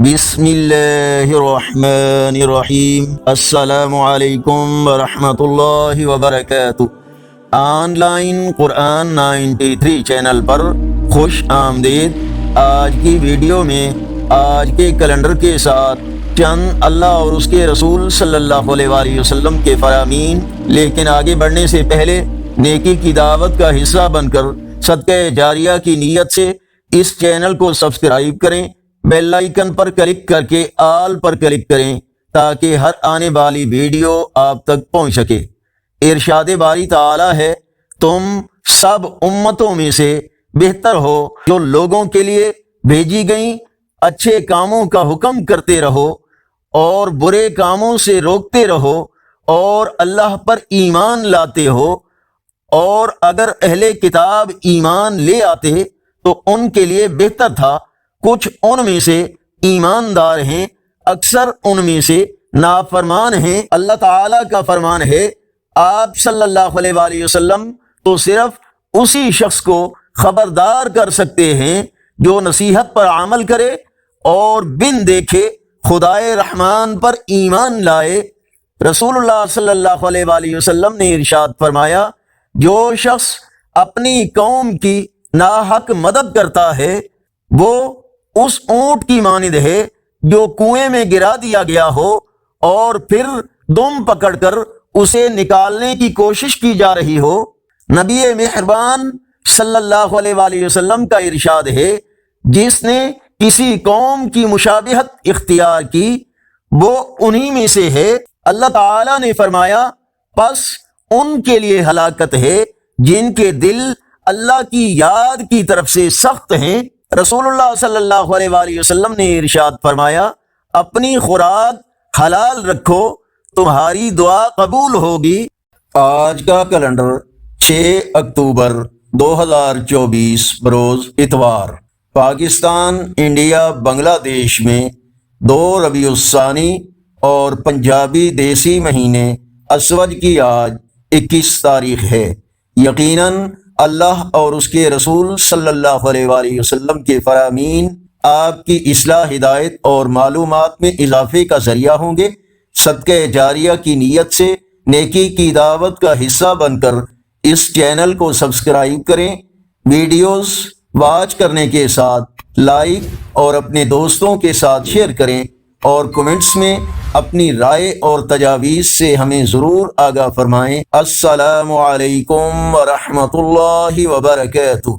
بسم اللہ الرحمن الرحیم۔ السلام علیکم ورحمۃ اللہ وبرکاتہ۔ آن لائن قرآن 93 چینل پر خوش آمدید۔ آج کی ویڈیو میں آج کے کیلنڈر کے ساتھ چند اللہ اور اس کے رسول صلی اللہ علیہ وآلہ وسلم کے فرامین، لیکن آگے بڑھنے سے پہلے نیکی کی دعوت کا حصہ بن کر صدقہ جاریہ کی نیت سے اس چینل کو سبسکرائب کریں، بیل آئیکن پر کلک کر کے آل پر کلک کریں تاکہ ہر آنے والی ویڈیو آپ تک پہنچ سکے۔ ارشاد باری تعالی ہے، تم سب امتوں میں سے بہتر ہو جو لوگوں کے لیے بھیجی گئیں، اچھے کاموں کا حکم کرتے رہو اور برے کاموں سے روکتے رہو اور اللہ پر ایمان لاتے ہو، اور اگر اہل کتاب ایمان لے آتے تو ان کے لیے بہتر تھا، کچھ ان میں سے ایماندار ہیں، اکثر ان میں سے نافرمان ہیں۔ اللہ تعالیٰ کا فرمان ہے، آپ صلی اللہ علیہ وآلہ وسلم تو صرف اسی شخص کو خبردار کر سکتے ہیں جو نصیحت پر عمل کرے اور بن دیکھے خدائے رحمان پر ایمان لائے۔ رسول اللہ صلی اللہ علیہ وآلہ وسلم نے ارشاد فرمایا، جو شخص اپنی قوم کی ناحق مدد کرتا ہے وہ اس اونٹ کی مانند ہے جو کنویں میں گرا دیا گیا ہو اور پھر دم پکڑ کر اسے نکالنے کی کوشش کی جا رہی ہو۔ نبی مہربان صلی اللہ علیہ وآلہ وسلم کا ارشاد ہے، جس نے کسی قوم کی مشابہت اختیار کی وہ انہی میں سے ہے۔ اللہ تعالی نے فرمایا، پس ان کے لیے ہلاکت ہے جن کے دل اللہ کی یاد کی طرف سے سخت ہیں۔ رسول اللہ صلی اللہ علیہ وآلہ وسلم نے ارشاد فرمایا، اپنی خوراک حلال رکھو، تمہاری دعا قبول ہوگی۔ آج کا کیلنڈر 6 اکتوبر 2024 بروز اتوار۔ پاکستان، انڈیا، بنگلہ دیش میں 2 ربیع الثانی اور پنجابی دیسی مہینے اسوج کی آج 21 تاریخ ہے۔ یقیناً اللہ اور اس کے رسول صلی اللہ علیہ وآلہ وسلم کے فرامین آپ کی اصلاح، ہدایت اور معلومات میں اضافے کا ذریعہ ہوں گے۔ صدقہ جاریہ کی نیت سے نیکی کی دعوت کا حصہ بن کر اس چینل کو سبسکرائب کریں، ویڈیوز واچ کرنے کے ساتھ لائک اور اپنے دوستوں کے ساتھ شیئر کریں، اور کمنٹس میں اپنی رائے اور تجاویز سے ہمیں ضرور آگاہ فرمائیں۔ السلام علیکم ورحمۃ اللہ وبرکاتہ۔